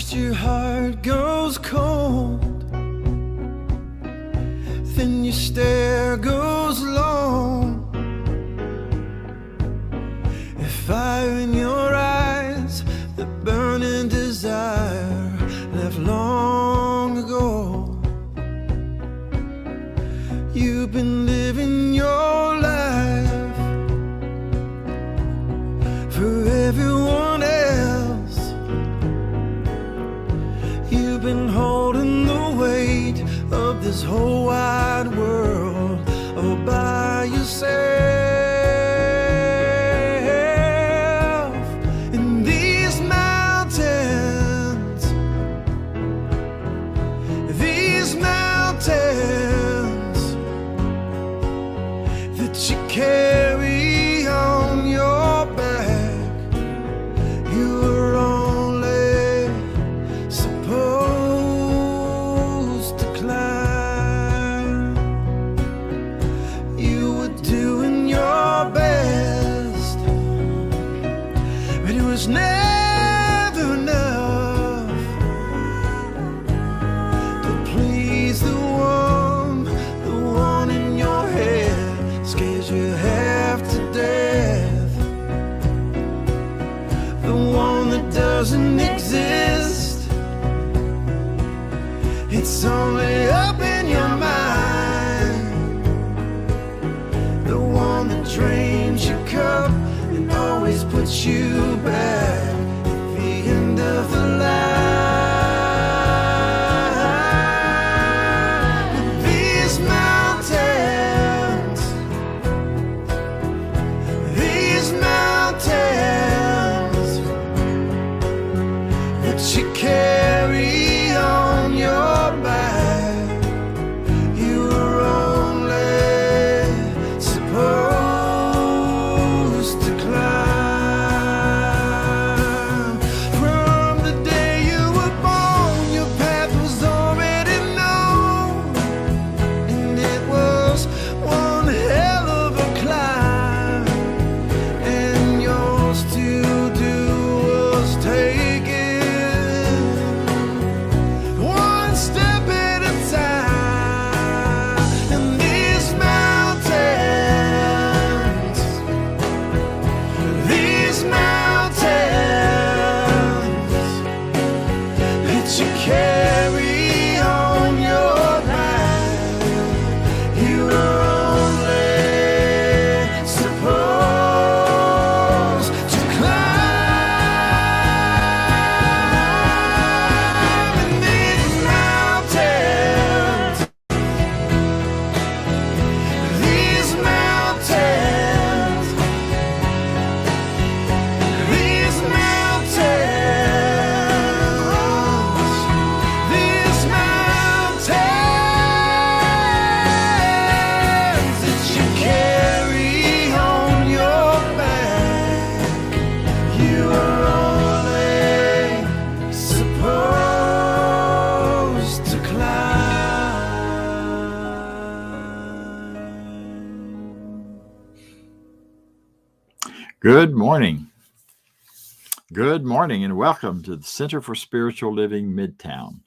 First your heart goes cold, then your stare goes long. A fire in your eyes, the burning desire left long ago. You've been living your life for everyone else. You've been holding the weight of this whole wide world all by yourself. In these mountains that you carry on your back, you were only supposed to climb. You were doing your best, but it was never enough to please the one in your head scares you half to death. The one that doesn't exist, it's only up in your mind. The one that drains your cup and always puts you back at the end of the line. These mountains that you carry on your back, you were only supposed to climb. From the day you were born, your path was already known, and it was one hell of a climb, and yours to do was take it one step at a time. And these mountains that you carry on your back, you were only supposed to climb. And these mountains that you carry on your back, you are only supposed to climb. Good morning. Good morning and welcome to the Center for Spiritual Living Midtown.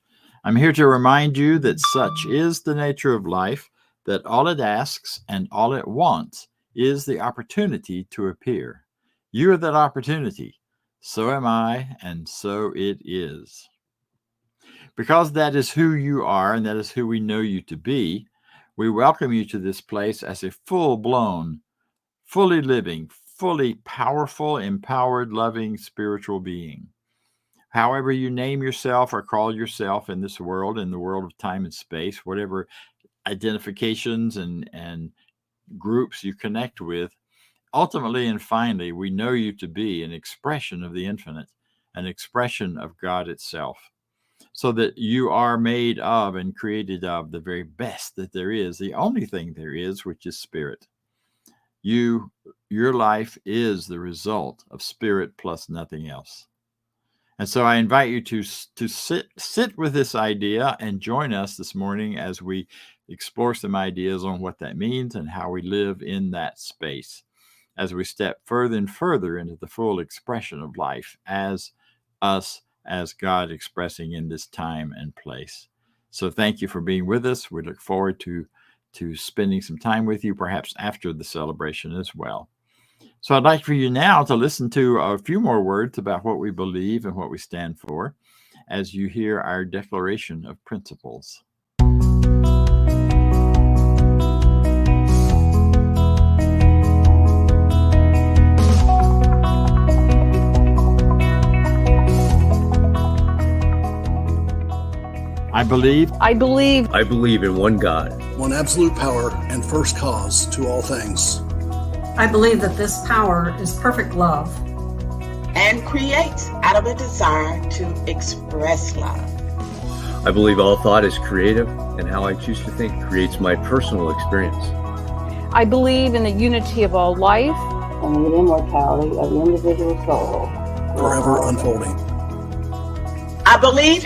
I'm here to remind you that such is the nature of life, that all it asks and all it wants is the opportunity to appear. You are that opportunity. So am I, and so it is. Because that is who you are and that is who we know you to be, we welcome you to this place as a full-blown, fully living, fully powerful, empowered, loving spiritual being. However you name yourself or call yourself in this world, in the world of time and space, whatever identifications and groups you connect with, ultimately and finally, we know you to be an expression of the infinite, an expression of God itself, so that you are made of and created of the very best that there is, the only thing there is, which is spirit. Your life is the result of spirit plus nothing else. And so I invite you to sit with this idea and join us this morning as we explore some ideas on what that means and how we live in that space as we step further and further into the full expression of life as us as God expressing in this time and place. So thank you for being with us. We look forward to spending some time with you, perhaps after the celebration as well. So I'd like for you now to listen to a few more words about what we believe and what we stand for as you hear our declaration of principles. I believe in one God, one absolute power and first cause to all things. I believe that this power is perfect love and creates out of a desire to express love. I believe all thought is creative, and how I choose to think creates my personal experience. I believe in the unity of all life and the immortality of the individual soul, forever unfolding. I believe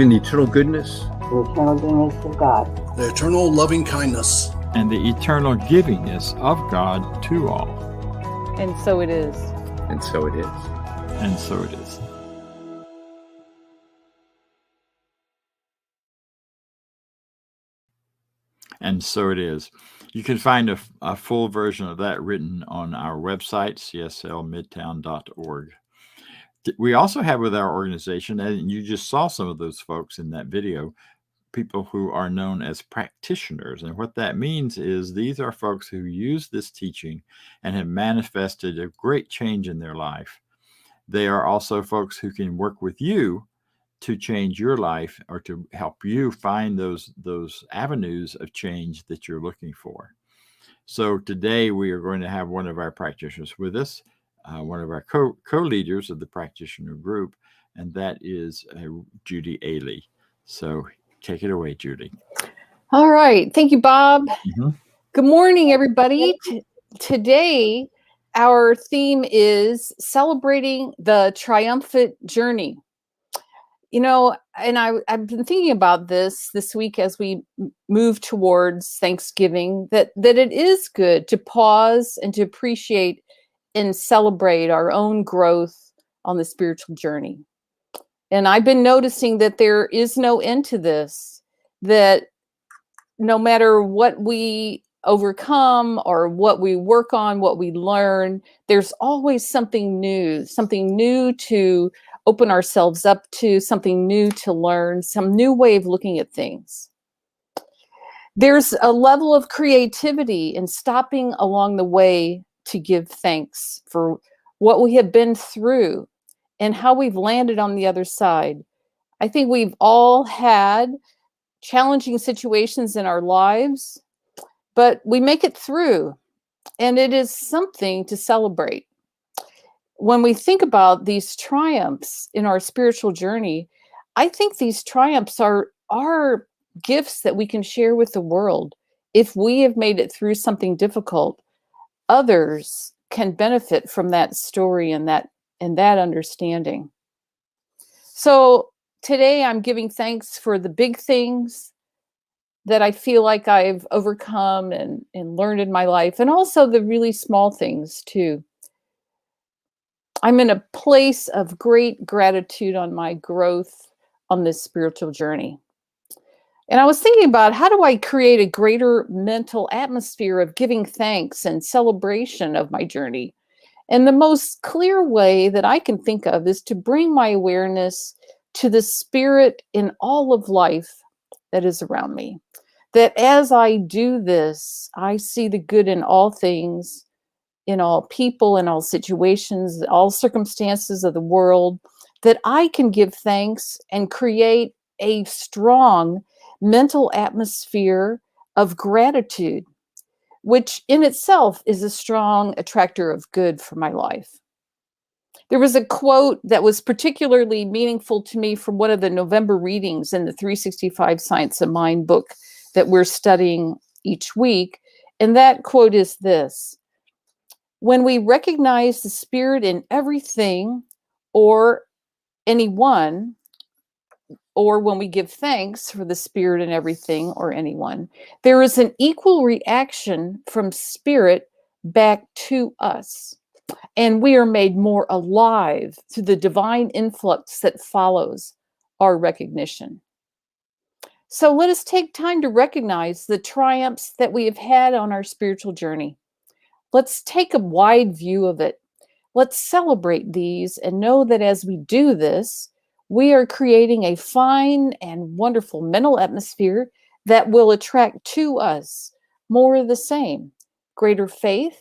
in the eternal goodness, the eternal goodness of God, the eternal loving kindness, and the eternal givingness of God to all. And so it is. And so it is. And so it is. And so it is. You can find a full version of that written on our website, cslmidtown.org. We also have with our organization, and you just saw some of those folks in that video, people who are known as practitioners. And what that means is these are folks who use this teaching and have manifested a great change in their life. They are also folks who can work with you to change your life or to help you find those avenues of change that you're looking for. So today we are going to have one of our practitioners with us, one of our co-leaders of the practitioner group, and that is Judy Ailey. So take it away, Judy. All right. Thank you, Bob. Mm-hmm. Good morning, everybody. Today, our theme is celebrating the triumphant journey. You know, and I've been thinking about this week as we move towards Thanksgiving, that it is good to pause and to appreciate and celebrate our own growth on the spiritual journey. And I've been noticing that there is no end to this, that no matter what we overcome or what we work on, what we learn, there's always something new to open ourselves up to, something new to learn, some new way of looking at things. There's a level of creativity in stopping along the way to give thanks for what we have been through and how we've landed on the other side. I think we've all had challenging situations in our lives, but we make it through, and it is something to celebrate. When we think about these triumphs in our spiritual journey, I think these triumphs are gifts that we can share with the world. If we have made it through something difficult, others can benefit from that story and that understanding. So today I'm giving thanks for the big things that I feel like I've overcome and learned in my life, and also the really small things too. I'm in a place of great gratitude on my growth on this spiritual journey. And I was thinking about, how do I create a greater mental atmosphere of giving thanks and celebration of my journey? And the most clear way that I can think of is to bring my awareness to the spirit in all of life that is around me. That as I do this, I see the good in all things, in all people, in all situations, all circumstances of the world, that I can give thanks and create a strong mental atmosphere of gratitude, which in itself is a strong attractor of good for my life. There was a quote that was particularly meaningful to me from one of the November readings in the 365 Science of Mind book that we're studying each week. And that quote is this: when we recognize the spirit in everything or anyone, or when we give thanks for the spirit in everything or anyone, there is an equal reaction from spirit back to us. And we are made more alive through the divine influx that follows our recognition. So let us take time to recognize the triumphs that we have had on our spiritual journey. Let's take a wide view of it. Let's celebrate these and know that as we do this, we are creating a fine and wonderful mental atmosphere that will attract to us more of the same: greater faith,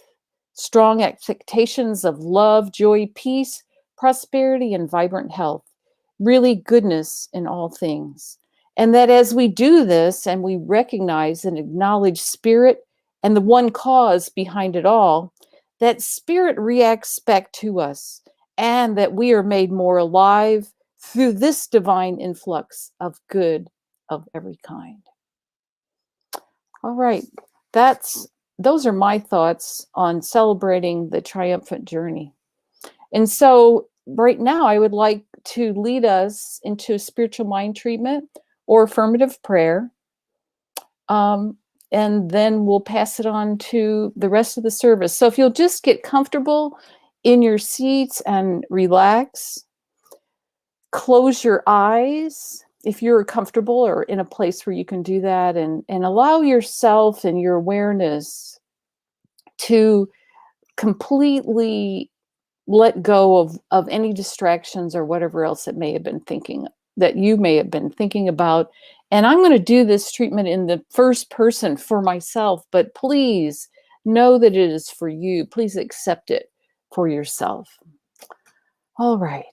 strong expectations of love, joy, peace, prosperity, and vibrant health, really goodness in all things. And that as we do this and we recognize and acknowledge spirit and the one cause behind it all, that spirit reacts back to us, and that we are made more alive through this divine influx of good of every kind. All right, those are my thoughts on celebrating the triumphant journey. And so right now I would like to lead us into a spiritual mind treatment or affirmative prayer. And then we'll pass it on to the rest of the service. So if you'll just get comfortable in your seats and relax, close your eyes if you're comfortable or in a place where you can do that, and allow yourself and your awareness to completely let go of any distractions or whatever else that you may have been thinking about. And I'm going to do this treatment in the first person for myself, but please know that it is for you. Please accept it for yourself. All right.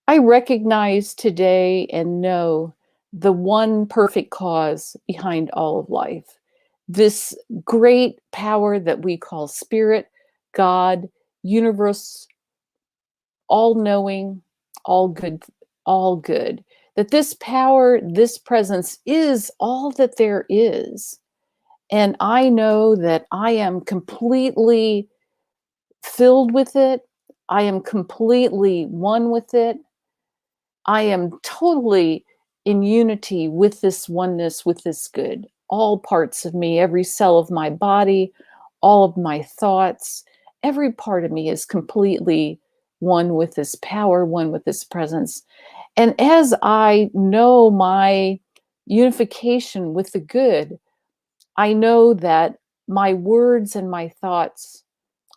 I recognize today and know the one perfect cause behind all of life. This great power that we call spirit, God, universe, all-knowing, all good. That this power, this presence is all that there is. And I know that I am completely filled with it. I am completely one with it. I am totally in unity with this oneness, with this good. All parts of me, every cell of my body, all of my thoughts, every part of me is completely one with this power, one with this presence. And as I know my unification with the good, I know that my words and my thoughts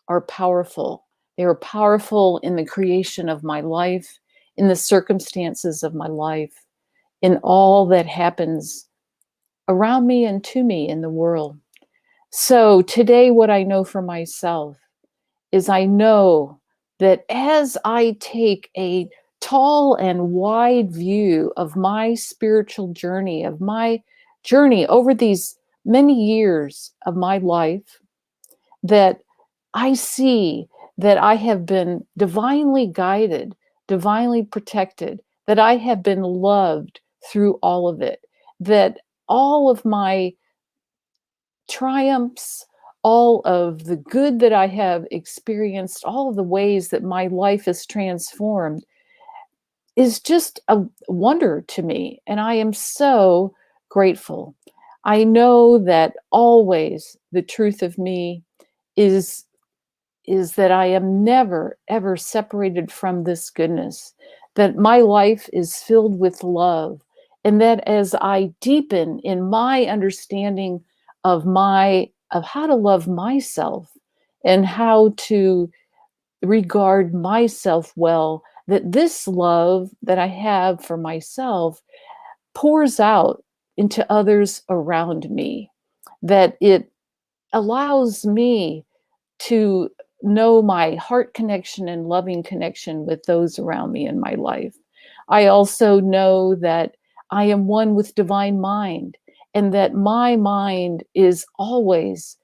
are powerful. They are powerful in the creation of my life, in the circumstances of my life, in all that happens around me and to me in the world. So today, what I know for myself is I know that as I take a tall and wide view of my spiritual journey, of my journey over these many years of my life, that I see that I have been divinely guided, divinely protected, that I have been loved through all of it, that all of my triumphs, all of the good that I have experienced, all of the ways that my life is transformed is just a wonder to me. And I am so grateful. I know that always the truth of me is that I am never, ever separated from this goodness, that my life is filled with love, and that as I deepen in my understanding of how to love myself and how to regard myself well, that this love that I have for myself pours out into others around me, that it allows me to know my heart connection and loving connection with those around me in my life. I also know that I am one with divine mind, and that my mind is always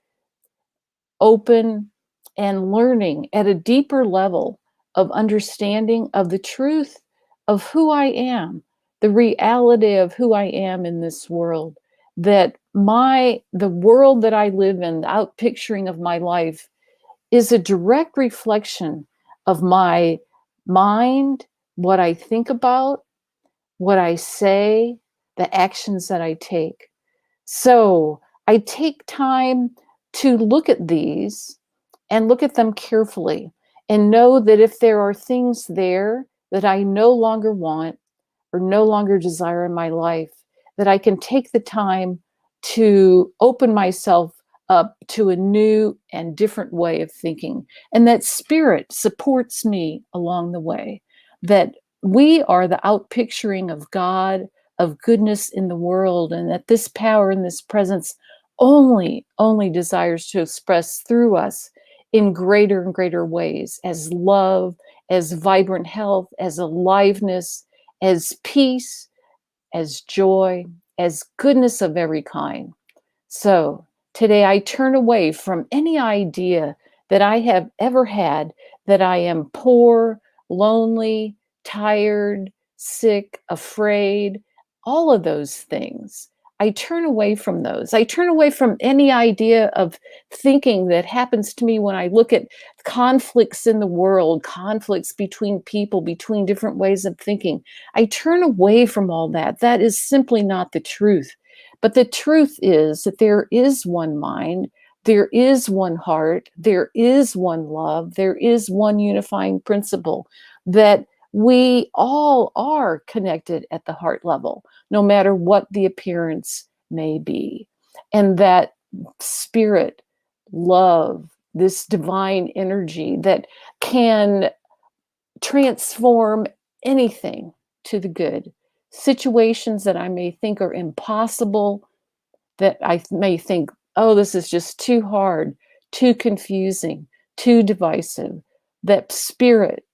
open and learning at a deeper level of understanding of the truth of who I am, the reality of who I am in this world, that the world that I live in, the outpicturing of my life, is a direct reflection of my mind, what I think about, what I say, the actions that I take. So I take time to look at these and look at them carefully and know that if there are things there that I no longer want or no longer desire in my life, that I can take the time to open myself up to a new and different way of thinking. And that spirit supports me along the way, that we are the outpicturing of God, of goodness in the world, and that this power and this presence only desires to express through us in greater and greater ways, as love, as vibrant health, as aliveness, as peace, as joy, as goodness of every kind. So today I turn away from any idea that I have ever had that I am poor, lonely, tired, sick, afraid, all of those things. I turn away from those. I turn away from any idea of thinking that happens to me when I look at conflicts in the world, conflicts between people, between different ways of thinking. I turn away from all that. That is simply not the truth. But the truth is that there is one mind, there is one heart, there is one love, there is one unifying principle, that we all are connected at the heart level, no matter what the appearance may be. And that spirit, love, this divine energy that can transform anything to the good. Situations that I may think are impossible, that I may think, oh, this is just too hard, too confusing, too divisive. That spirit,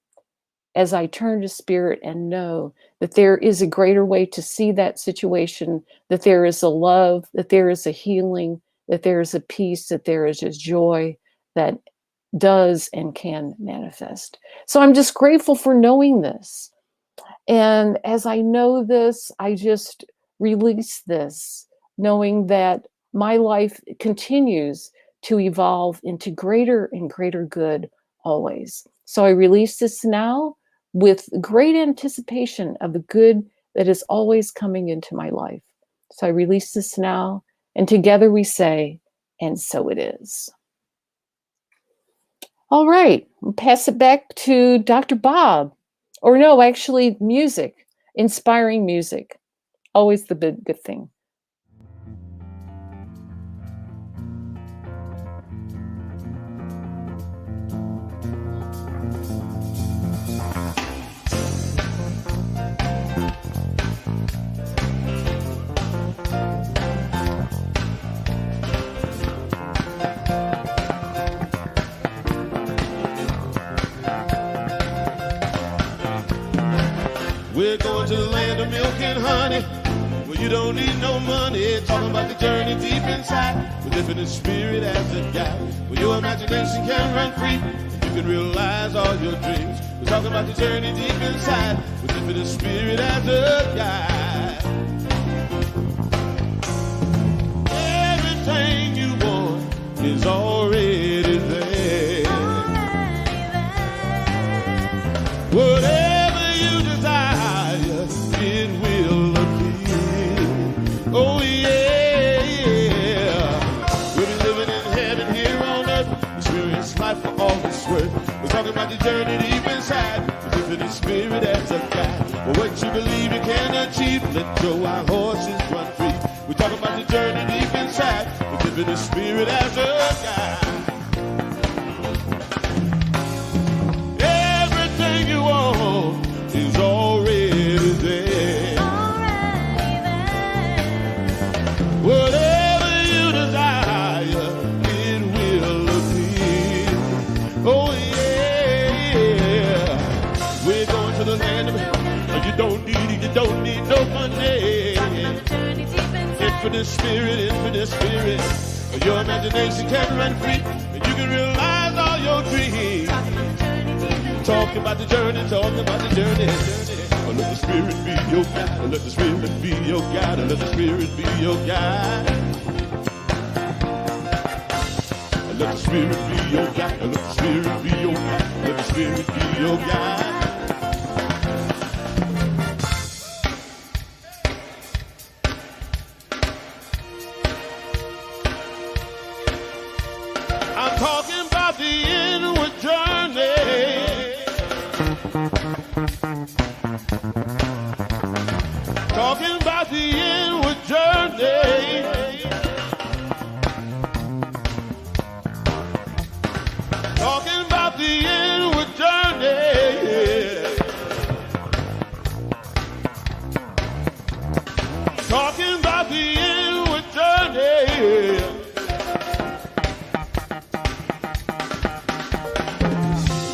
as I turn to spirit and know that there is a greater way to see that situation, that there is a love, that there is a healing, that there is a peace, that there is a joy that does and can manifest. So I'm just grateful for knowing this. And as I know this, I just release this, knowing that my life continues to evolve into greater and greater good always. So I release this now with great anticipation of the good that is always coming into my life. So I release this now, and together we say, and so it is. All right, I'll pass it back to Dr. Bob. Or no, actually music, inspiring music. Always the good thing. We're going to the land of milk and honey, where you don't need no money. Talking about the journey deep inside, with living in spirit as a guide, where your imagination can run free, and you can realize all your dreams. We're talking about the journey deep inside, with living in spirit as a guide. Everything you want is already there. Whatever you desire, it will appear. Oh yeah, yeah. We'll be living in heaven here on earth. Experience life for all it's worth. We're talking about the journey deep inside, with the spirit as a guide. But what you believe you can achieve, let your wild horses run free. We're talking about the journey deep inside, with the spirit as a guide. Everything you want is already there. Whatever you desire, it will appear. Oh yeah, we're going to the land of hell. You don't need no money. Infinite spirit. Your imagination can run free, and you can realize all your dreams. Talk about the journey. Let the spirit be your guide. Let the spirit be your guide. Let the spirit be your guide. Let the spirit be your guide. Let the spirit be your guide. Let the spirit be your guide. I'm talking about the Talking about the inward journey. Talking about the inward journey.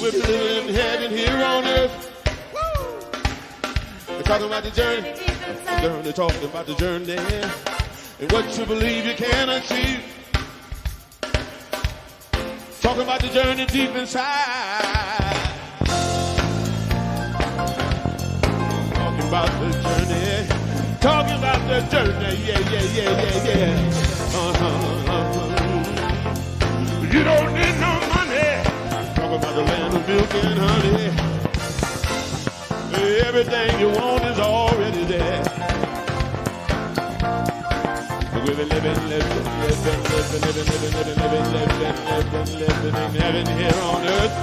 We're living in heaven here on earth. They're talking about the journey. They're talking about the journey. And what you believe you can achieve. Talking about the journey deep inside. Talking about the journey. Talking about the journey. Yeah. You don't need no money. Talking about the land of milk and honey. Everything you want is already there. We've been living in heaven here on earth.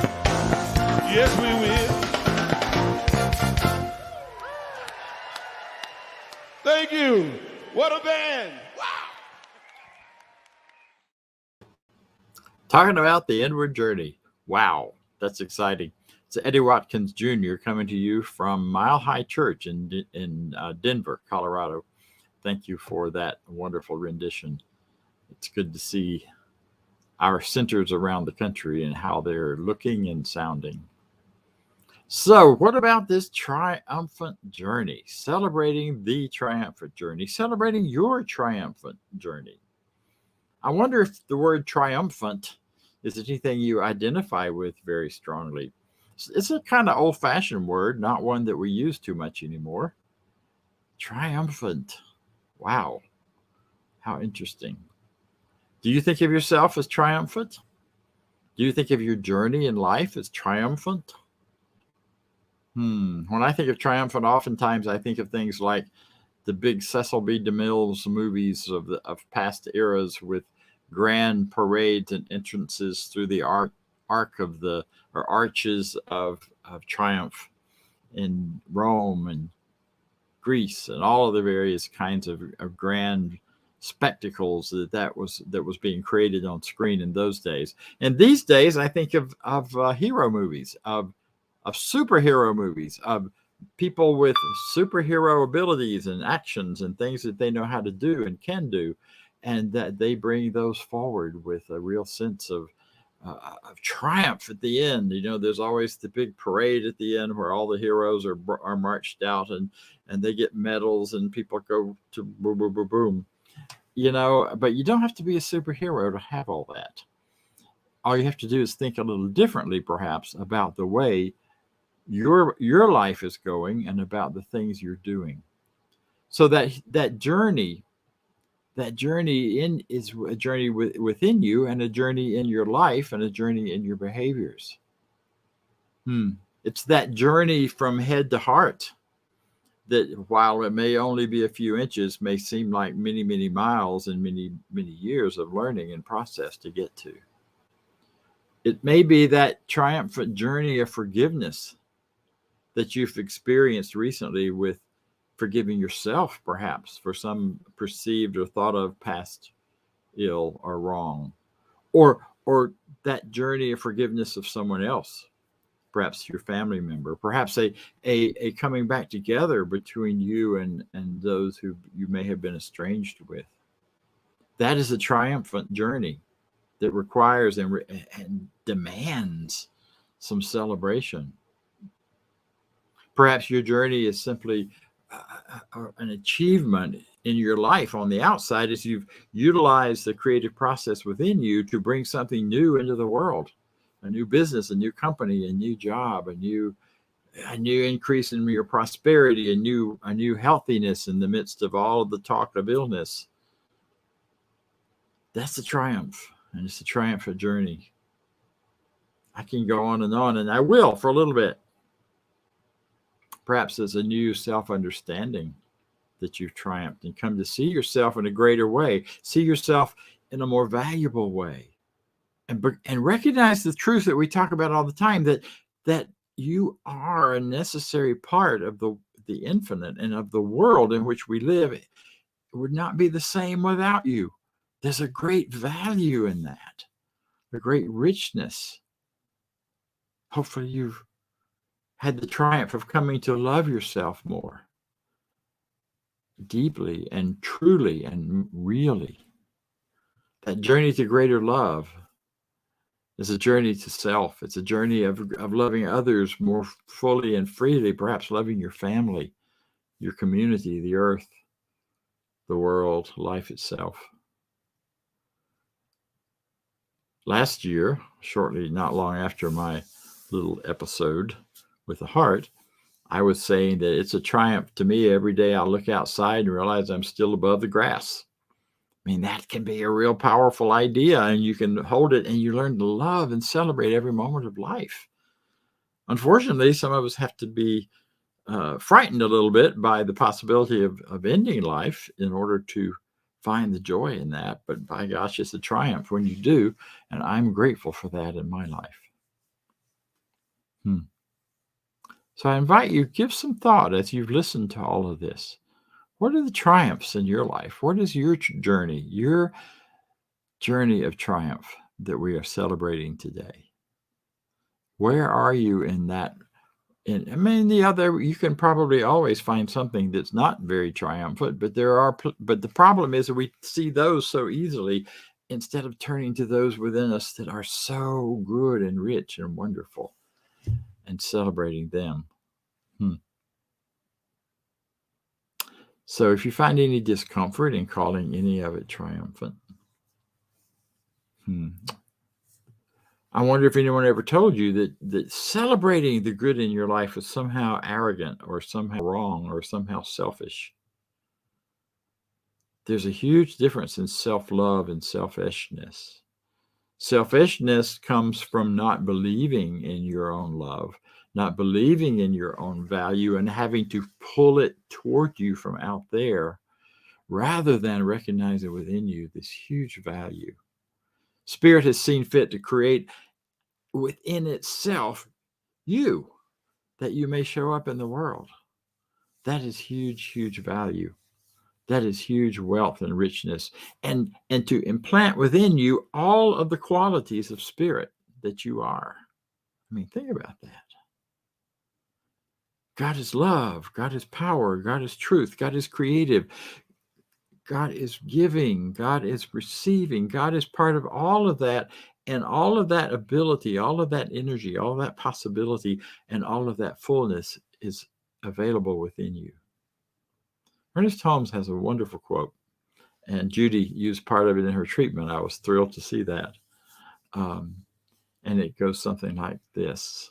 Yes, we will. Thank you. What a band. Wow. Talking about the inward journey. Wow, that's exciting. It's Eddie Watkins Jr. coming to you from Mile High Church in Denver, Colorado. Thank you for that wonderful rendition. It's good to see our centers around the country and how they're looking and sounding. So what about this triumphant journey? Celebrating the triumphant journey, celebrating your triumphant journey. I wonder if the word triumphant is anything you identify with very strongly. It's a kind of old-fashioned word, not one that we use too much anymore. Triumphant. Wow, how interesting. Do you think of yourself as triumphant? Do you think of your journey in life as triumphant? When I think of triumphant, oftentimes I think of things like the big Cecil B. DeMille's movies of past eras with grand parades and entrances through the arches of triumph in Rome and Greece and all of the various kinds of grand spectacles that was being created on screen in those days. And these days, I think of hero movies, of superhero movies, of people with superhero abilities and actions and things that they know how to do and can do, and that they bring those forward with a real sense of triumph at the end. You know, there's always the big parade at the end where all the heroes are marched out and they get medals and people go to boom, boom, boom, boom. You know, but you don't have to be a superhero to have all that. All you have to do is think a little differently, perhaps, about the way your life is going and about the things you're doing. So that journey is a journey within you, and a journey in your life, and a journey in your behaviors. It's that journey from head to heart that, while it may only be a few inches, may seem like many, many miles and many, many years of learning and process to get to. It may be that triumphant journey of forgiveness that you've experienced recently, with forgiving yourself, perhaps, for some perceived or thought of past ill or wrong, or that journey of forgiveness of someone else, perhaps your family member, perhaps a coming back together between you and those who you may have been estranged with. That is a triumphant journey that requires and demands some celebration. Perhaps your journey is simply an achievement in your life on the outside, as you've utilized the creative process within you to bring something new into the world, a new business, a new company, a new job, a new increase in your prosperity, a new healthiness in the midst of all of the talk of illness. That's a triumph, and it's a triumphant journey. I can go on, and I will for a little bit. Perhaps there's a new self-understanding that you've triumphed and come to see yourself in a greater way, see yourself in a more valuable way, and recognize the truth that we talk about all the time, that you are a necessary part of the infinite and of the world in which we live. It would not be the same without you. There's a great value in that, a great richness Hopefully you've had the triumph of coming to love yourself more deeply and truly and really. That journey to greater love is a journey to self. It's a journey of loving others more fully and freely, perhaps loving your family, your community, the earth, the world, life itself. Last year, shortly, not long after my little episode with the heart, I was saying that it's a triumph to me every day I look outside and realize I'm still above the grass. I mean, that can be a real powerful idea, and you can hold it and you learn to love and celebrate every moment of life. Unfortunately, some of us have to be frightened a little bit by the possibility of ending life in order to find the joy in that. But by gosh, it's a triumph when you do, and I'm grateful for that in my life. So I invite you, give some thought as you've listened to all of this. What are the triumphs in your life? What is your journey of triumph that we are celebrating today? Where are you in that? And I mean, you can probably always find something that's not very triumphant, but but the problem is that we see those so easily instead of turning to those within us that are so good and rich and wonderful and celebrating them. So if you find any discomfort in calling any of it triumphant, I wonder if anyone ever told you that celebrating the good in your life was somehow arrogant or somehow wrong or somehow selfish. There's a huge difference in self-love and selfishness. Selfishness comes from not believing in your own love, not believing in your own value, and having to pull it toward you from out there rather than recognizing within you this huge value. Spirit has seen fit to create within itself you, that you may show up in the world. That is huge, huge value. That is huge wealth and richness. And to implant within you all of the qualities of spirit that you are. I mean, think about that. God is love. God is power. God is truth. God is creative. God is giving. God is receiving. God is part of all of that. And all of that ability, all of that energy, all of that possibility, and all of that fullness is available within you. Ernest Holmes has a wonderful quote, and Judy used part of it in her treatment. I was thrilled to see that. And it goes something like this.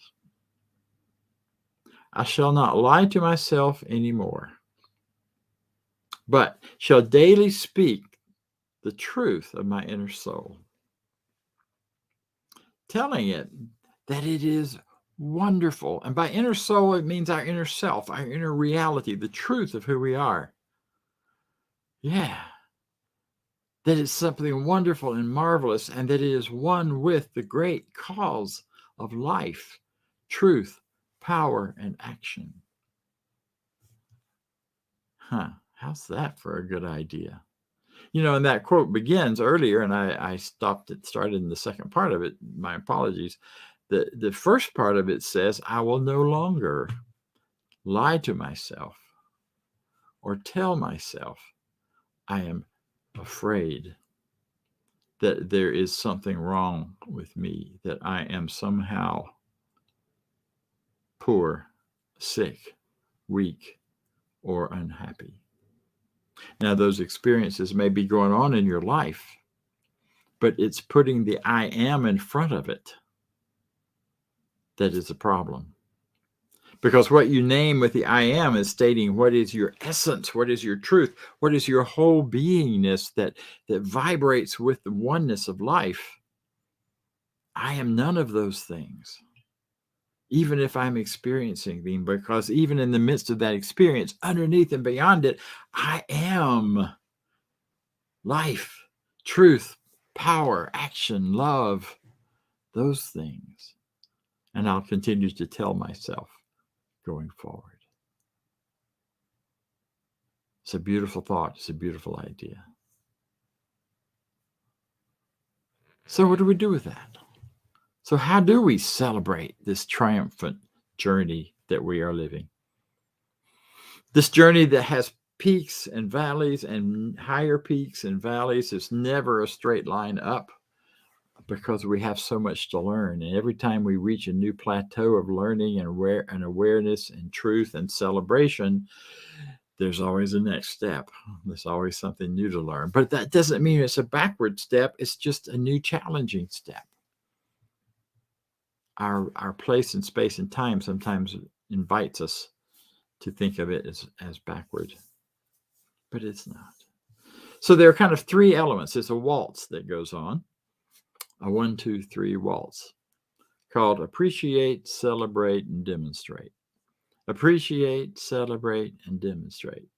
I shall not lie to myself anymore, but shall daily speak the truth of my inner soul, telling it that it is wonderful. And by inner soul, it means our inner self, our inner reality, the truth of who we are. Yeah. That it's something wonderful and marvelous, and that it is one with the great cause of life, truth, power, and action. How's that for a good idea? You know, and that quote begins earlier, and I started in the second part of it. My apologies. The first part of it says, I will no longer lie to myself or tell myself I am afraid that there is something wrong with me, that I am somehow poor, sick, weak, or unhappy. Now, those experiences may be going on in your life, but it's putting the I am in front of it that is a problem. Because what you name with the I am is stating what is your essence, what is your truth, what is your whole beingness that vibrates with the oneness of life. I am none of those things, even if I'm experiencing them, because even in the midst of that experience, underneath and beyond it, I am life, truth, power, action, love, those things. And I'll continue to tell myself going forward. It's a beautiful thought. It's a beautiful idea. So what do we do with that? So how do we celebrate this triumphant journey that we are living? This journey that has peaks and valleys and higher peaks and valleys. It's never a straight line up because we have so much to learn. And every time we reach a new plateau of learning and awareness and truth and celebration, there's always a next step. There's always something new to learn. But that doesn't mean it's a backward step. It's just a new challenging step. Our place in space and time sometimes invites us to think of it as backward, but it's not. So there are kind of three elements. There's a waltz that goes on, a 1, 2, 3 waltz, called appreciate, celebrate, and demonstrate. Appreciate, celebrate, and demonstrate.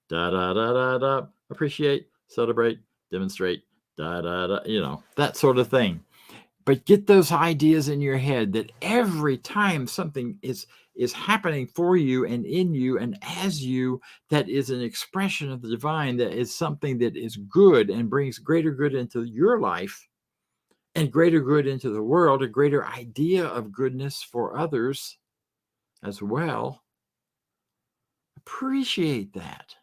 Da da da da da. Appreciate, celebrate, demonstrate. Da da da. You know, that sort of thing. But get those ideas in your head that every time something is happening for you and in you and as you, that is an expression of the divine, that is something that is good and brings greater good into your life and greater good into the world, a greater idea of goodness for others as well. Appreciate that.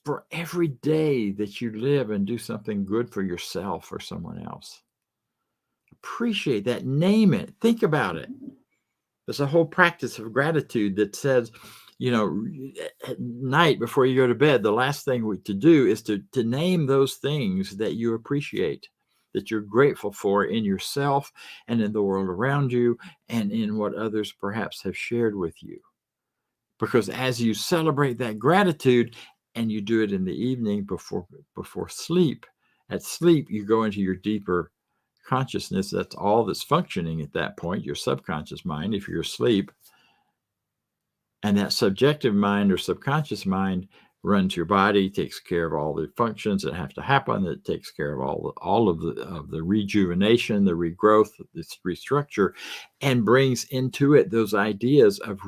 For every day that you live and do something good for yourself or someone else. Appreciate that. Name it. Think about it. There's a whole practice of gratitude that says, you know, at night before you go to bed, the last thing to do is to name those things that you appreciate, that you're grateful for in yourself and in the world around you and in what others perhaps have shared with you. Because as you celebrate that gratitude, and you do it in the evening before sleep, at sleep, you go into your deeper consciousness. That's all that's functioning at that point, your subconscious mind, if you're asleep. And that subjective mind or subconscious mind runs your body, takes care of all the functions that have to happen. It takes care of all of the rejuvenation, the regrowth, this restructure, and brings into it those ideas of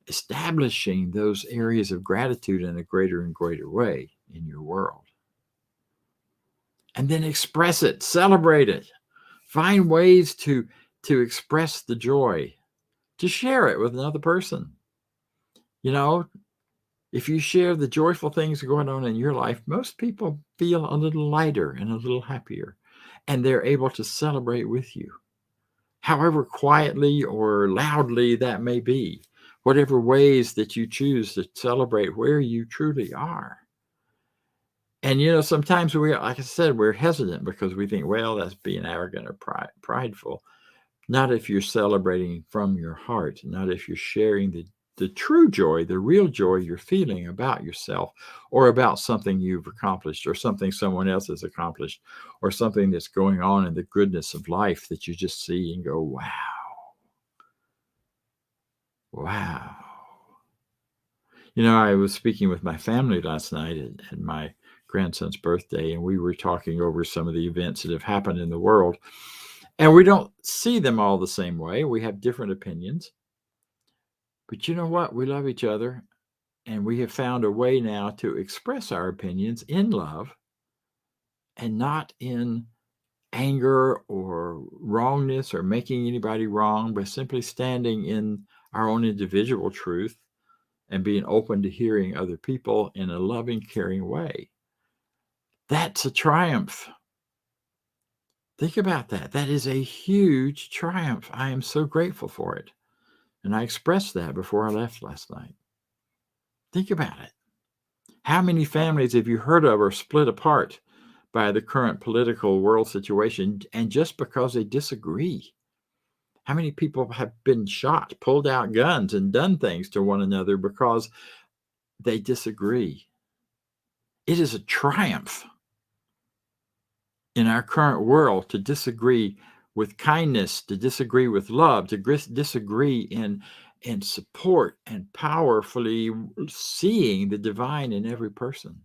establishing those areas of gratitude in a greater and greater way in your world. And then express it, celebrate it, find ways to express the joy, to share it with another person. You know, if you share the joyful things going on in your life, most people feel a little lighter and a little happier, and they're able to celebrate with you, however quietly or loudly that may be. Whatever ways that you choose to celebrate where you truly are. And, you know, sometimes we, like I said, we're hesitant because we think, well, that's being arrogant or prideful. Not if you're celebrating from your heart, not if you're sharing the true joy, the real joy you're feeling about yourself or about something you've accomplished or something someone else has accomplished or something that's going on in the goodness of life that you just see and go, wow. Wow. You know, I was speaking with my family last night at my grandson's birthday, and we were talking over some of the events that have happened in the world. And we don't see them all the same way. We have different opinions. But you know what? We love each other, and we have found a way now to express our opinions in love and not in anger or wrongness or making anybody wrong, but simply standing in our own individual truth and being open to hearing other people in a loving, caring way. That's a triumph. Think about that. That is a huge triumph. I am so grateful for it. And I expressed that before I left last night. Think about it. How many families have you heard of are split apart by the current political world situation and just because they disagree? How many people have been shot, pulled out guns, and done things to one another because they disagree? It is a triumph in our current world to disagree with kindness, to disagree with love, to disagree in support and powerfully seeing the divine in every person.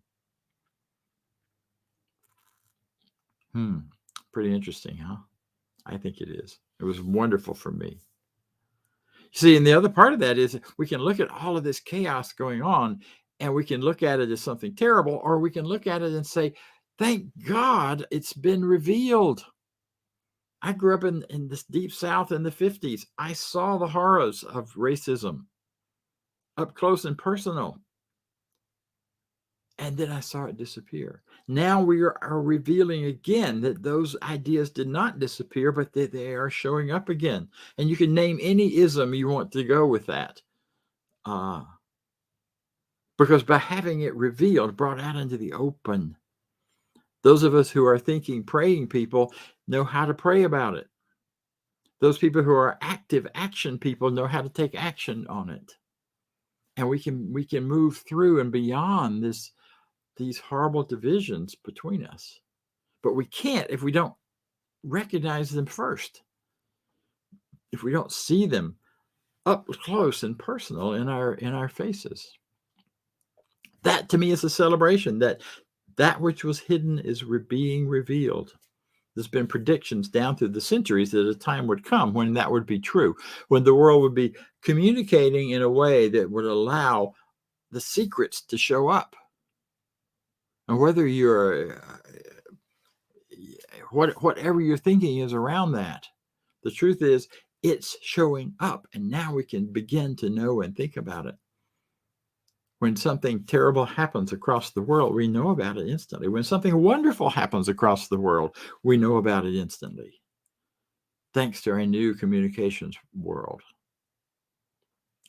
Pretty interesting, huh? I think it is. It was wonderful for me. See, and the other part of that is we can look at all of this chaos going on and we can look at it as something terrible, or we can look at it and say, thank God it's been revealed. I grew up in this deep South in the 50s. I saw the horrors of racism up close and personal. And then I saw it disappear. Now we are revealing again that those ideas did not disappear, but that they are showing up again. And you can name any ism you want to go with that. Because by having it revealed, brought out into the open, those of us who are thinking, praying people know how to pray about it. Those people who are active action people know how to take action on it. And we can move through and beyond these horrible divisions between us. But we can't if we don't recognize them first. If we don't see them up close and personal in our faces. That to me is a celebration that which was hidden is being revealed. There's been predictions down through the centuries that a time would come when that would be true, when the world would be communicating in a way that would allow the secrets to show up. And whether you're, whatever your thinking is around that, the truth is it's showing up. And now we can begin to know and think about it. When something terrible happens across the world, we know about it instantly. When something wonderful happens across the world, we know about it instantly. Thanks to our new communications world.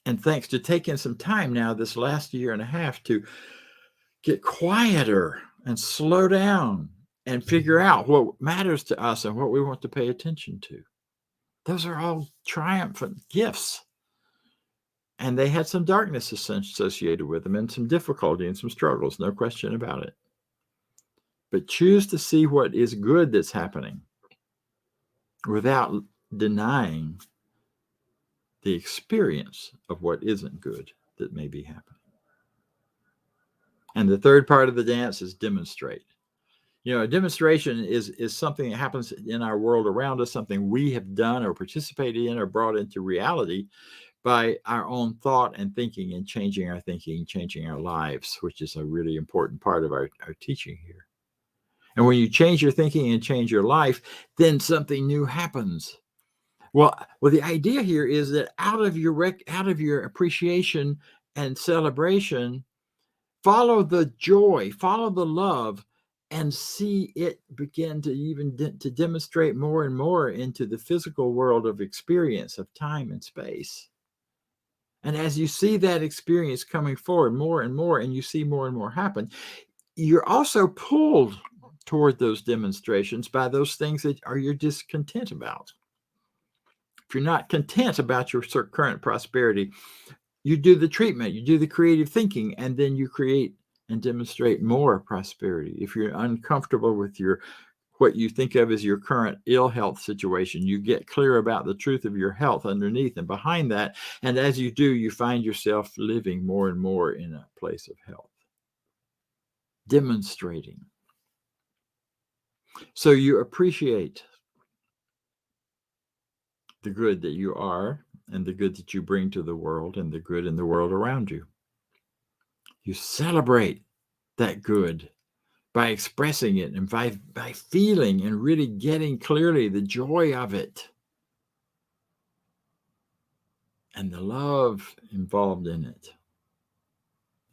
And thanks to taking some time now this last year and a half to get quieter and slow down and figure out what matters to us and what we want to pay attention to. Those are all triumphant gifts. And they had some darkness associated with them and some difficulty and some struggles, no question about it. But choose to see what is good that's happening without denying the experience of what isn't good that may be happening. And the third part of the dance is demonstrate. You know, a demonstration is something that happens in our world around us, something we have done or participated in or brought into reality by our own thought and thinking and changing our thinking, changing our lives, which is a really important part of our teaching here. And when you change your thinking and change your life, then something new happens. Well, the idea here is that out of your appreciation and celebration, follow the joy, follow the love, and see it begin to even to demonstrate more and more into the physical world of experience of time and space. And as you see that experience coming forward more and more, and you see more and more happen, you're also pulled toward those demonstrations by those things that you're discontent about. If you're not content about your current prosperity, you do the treatment, you do the creative thinking, and then you create and demonstrate more prosperity. If you're uncomfortable with what you think of as your current ill health situation, you get clear about the truth of your health underneath and behind that. And as you do, you find yourself living more and more in a place of health. Demonstrating. So you appreciate the good that you are and the good that you bring to the world and the good in the world around you. You celebrate that good by expressing it and by feeling and really getting clearly the joy of it and the love involved in it.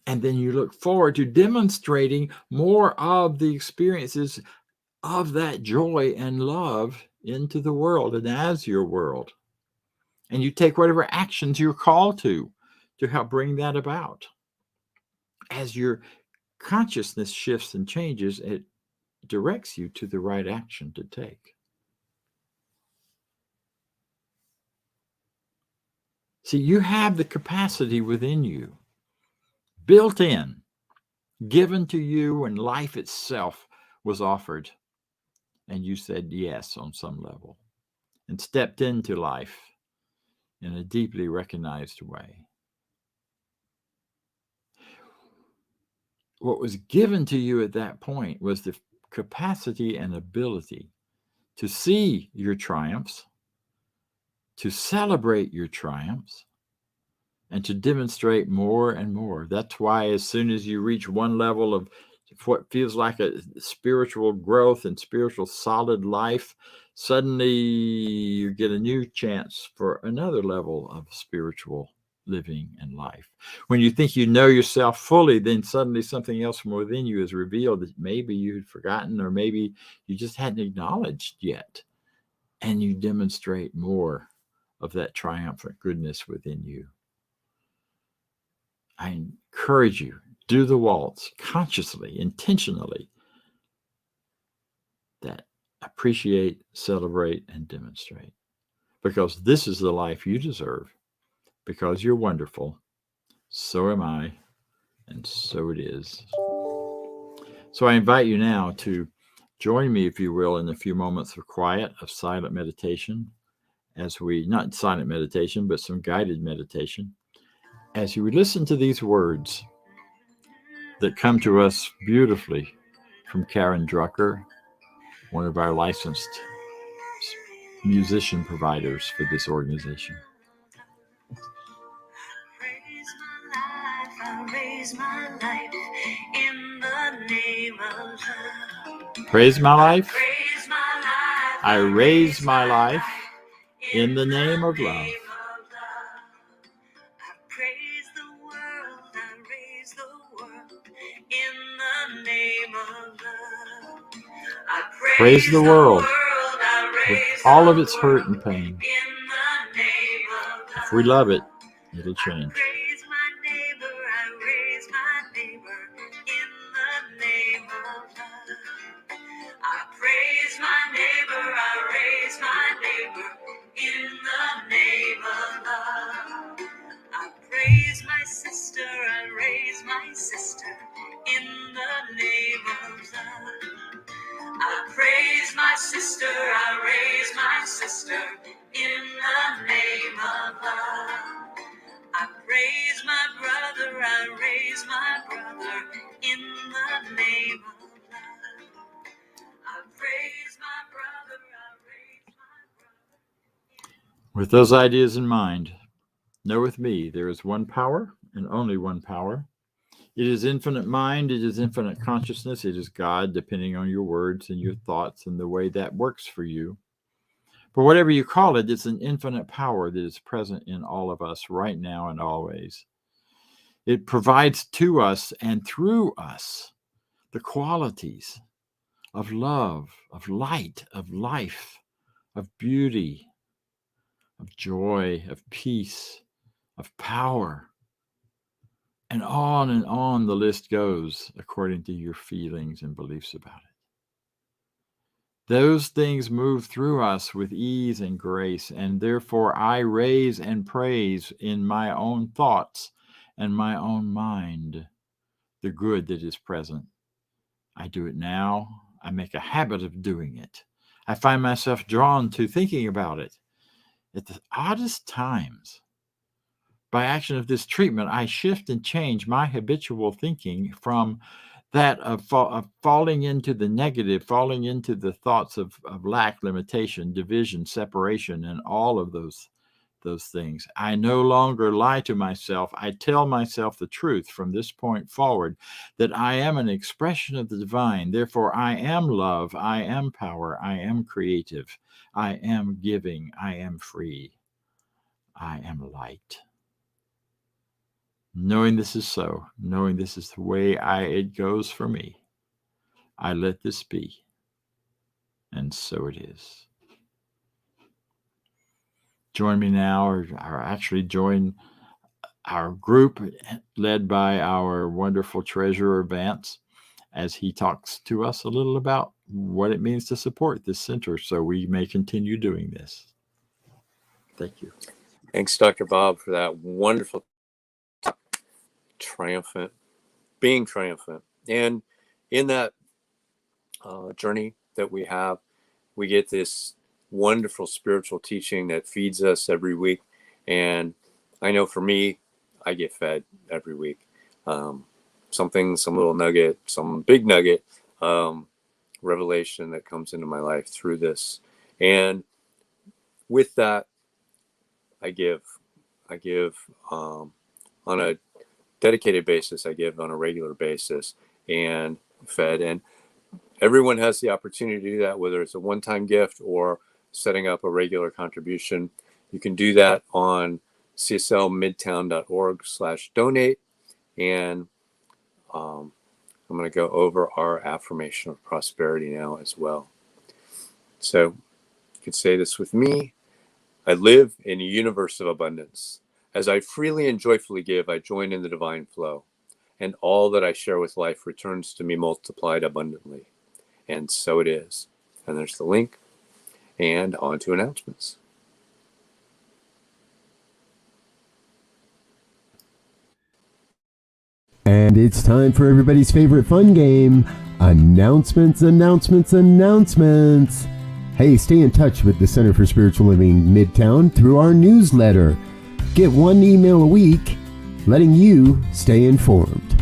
And then you look forward to demonstrating more of the experiences of that joy and love into the world and as your world. And you take whatever actions you're called to help bring that about. As your consciousness shifts and changes, it directs you to the right action to take. See, you have the capacity within you, built in, given to you when life itself was offered. And you said yes on some level and stepped into life in a deeply recognized way. What was given to you at that point was the capacity and ability to see your triumphs, to celebrate your triumphs, and to demonstrate more and more. That's why as soon as you reach one level of what feels like a spiritual growth and spiritual solid life, suddenly you get a new chance for another level of spiritual living and life. When you think you know yourself fully, then suddenly something else from within you is revealed that maybe you had forgotten, or maybe you just hadn't acknowledged yet. And you demonstrate more of that triumphant goodness within you. I encourage you, do the waltz consciously, intentionally. That appreciate, celebrate, and demonstrate. Because this is the life you deserve. Because you're wonderful. So am I. And so it is. So I invite you now to join me, if you will, in a few moments of quiet, of silent meditation, as we, not silent meditation, but some guided meditation, as you listen to these words that come to us beautifully from Karen Drucker, one of our licensed musician providers for this organization. Praise my life in the name of love. Praise my life. Praise my life. I raise my life in the name of love. I praise the world. I raise the world in the name of love. I Praise the world I with raise all of the its hurt and world pain. in the name of love. If we love it, it'll change. Praise my neighbor, I raise my neighbor in the name of love. I praise my neighbor, I raise my neighbor in the name of love. I praise my sister, I raise my sister in the name of love. I praise my sister, I raise my sister in the name of love. I praise my brother, I raise my brother in the name of love. I praise my brother, I raise my brother. With those ideas in mind, know with me there is one power and only one power. It is infinite mind, it is infinite consciousness, it is God, depending on your words and your thoughts and the way that works for you. But whatever you call it, it's an infinite power that is present in all of us right now and always. It provides to us and through us the qualities of love, of light, of life, of beauty, of joy, of peace, of power. And on the list goes according to your feelings and beliefs about it. Those things move through us with ease and grace, and therefore I raise and praise in my own thoughts and my own mind the good that is present. I do it now. I make a habit of doing it. I find myself drawn to thinking about it at the oddest times. By action of this treatment, I shift and change my habitual thinking from that of falling into the negative, falling into the thoughts of lack, limitation, division, separation, and all of those things. I no longer lie to myself. I tell myself the truth from this point forward, that I am an expression of the divine. Therefore, I am love. I am power. I am creative. I am giving. I am free. I am light. Knowing this is so, knowing this is the way it goes for me, I let this be. And so it is. Join me now, or actually join our group led by our wonderful treasurer, Vance, as he talks to us a little about what it means to support this center so we may continue doing this. Thank you. Thanks, Dr. Bob, for that wonderful triumphant, being triumphant. And in that journey that we have, we get this wonderful spiritual teaching that feeds us every week. And I know for me, I get fed every week. Some little nugget, some big nugget, revelation that comes into my life through this. And with that, I give on a dedicated basis. I give on a regular basis. And fed. And everyone has the opportunity to do that, whether it's a one-time gift or setting up a regular contribution. You can do that on cslmidtown.org/donate. And I'm going to go over our affirmation of prosperity now as well. So you can say this with me. I live in a universe of abundance. As I freely and joyfully give, I join in the divine flow, and all that I share with life returns to me multiplied abundantly. And so it is. And there's the link. And on to announcements. And it's time for everybody's favorite fun game, announcements. Hey, stay in touch with the Center for Spiritual Living Midtown through our newsletter. Get one email a week letting you stay informed.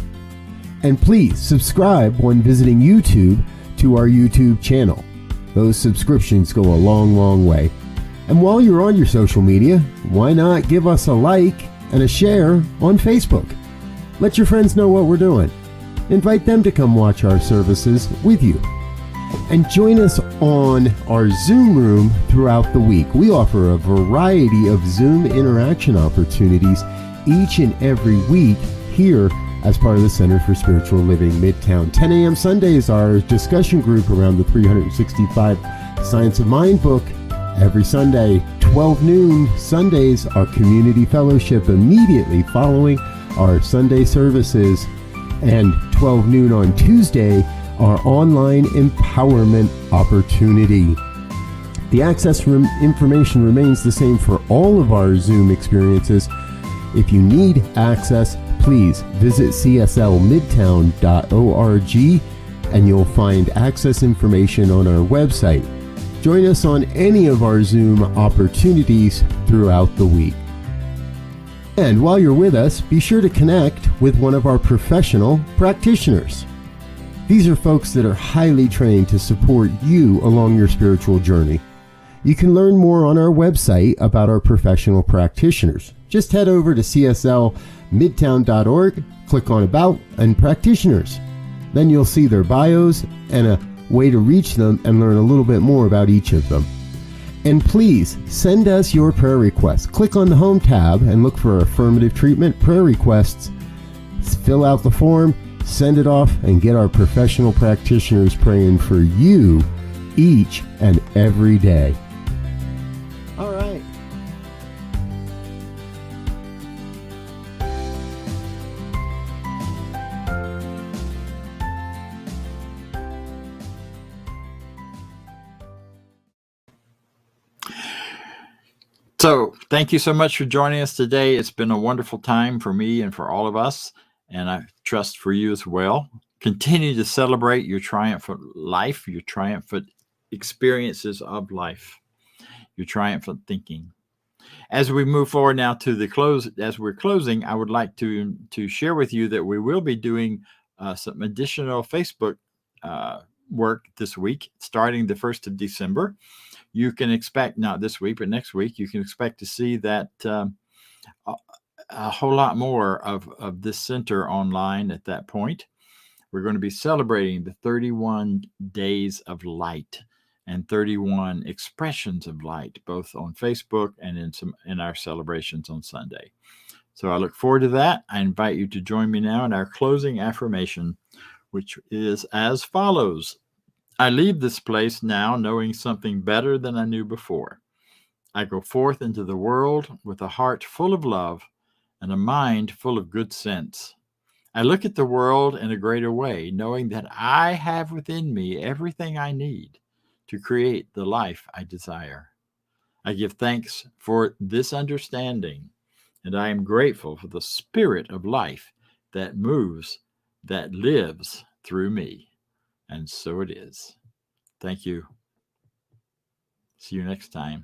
And please subscribe when visiting YouTube to our YouTube channel. Those subscriptions go a long, long way. And while you're on your social media, why not give us a like and a share on Facebook? Let your friends know what we're doing. Invite them to come watch our services with you. And join us on our Zoom room throughout the week. We offer a variety of Zoom interaction opportunities each and every week here as part of the Center for Spiritual Living Midtown. 10 a.m. Sundays, our discussion group around the 365 Science of Mind book. Every Sunday, 12 noon Sundays, our community fellowship immediately following our Sunday services. And 12 noon on Tuesday, our online empowerment opportunity. The access information remains the same for all of our Zoom experiences. If you need access, please visit cslmidtown.org and you'll find access information on our website. Join us on any of our Zoom opportunities throughout the week. And while you're with us, be sure to connect with one of our professional practitioners. These are folks that are highly trained to support you along your spiritual journey. You can learn more on our website about our professional practitioners. Just head over to cslmidtown.org, click on About and Practitioners. Then you'll see their bios and a way to reach them and learn a little bit more about each of them. And please send us your prayer requests. Click on the Home tab and look for Affirmative Treatment Prayer Requests. Fill out the form, send it off, and get our professional practitioners praying for you each and every day. All right. So thank you so much for joining us today. It's been a wonderful time for me and for all of us, and I trust for you as well. Continue to celebrate your triumphant life, your triumphant experiences of life, your triumphant thinking. As we move forward now to the close, as we're closing, I would like to share with you that we will be doing some additional Facebook work this week, starting the 1st of December. You can expect, not this week, but next week, you can expect to see that a whole lot more of this center online at that point. We're going to be celebrating the 31 days of light and 31 expressions of light, both on Facebook and in our celebrations on Sunday. So I look forward to that. I invite you to join me now in our closing affirmation, which is as follows. I leave this place now knowing something better than I knew before. I go forth into the world with a heart full of love and a mind full of good sense. I look at the world in a greater way, knowing that I have within me everything I need to create the life I desire. I give thanks for this understanding, and I am grateful for the spirit of life that moves, that lives through me. And so it is. Thank you. See you next time.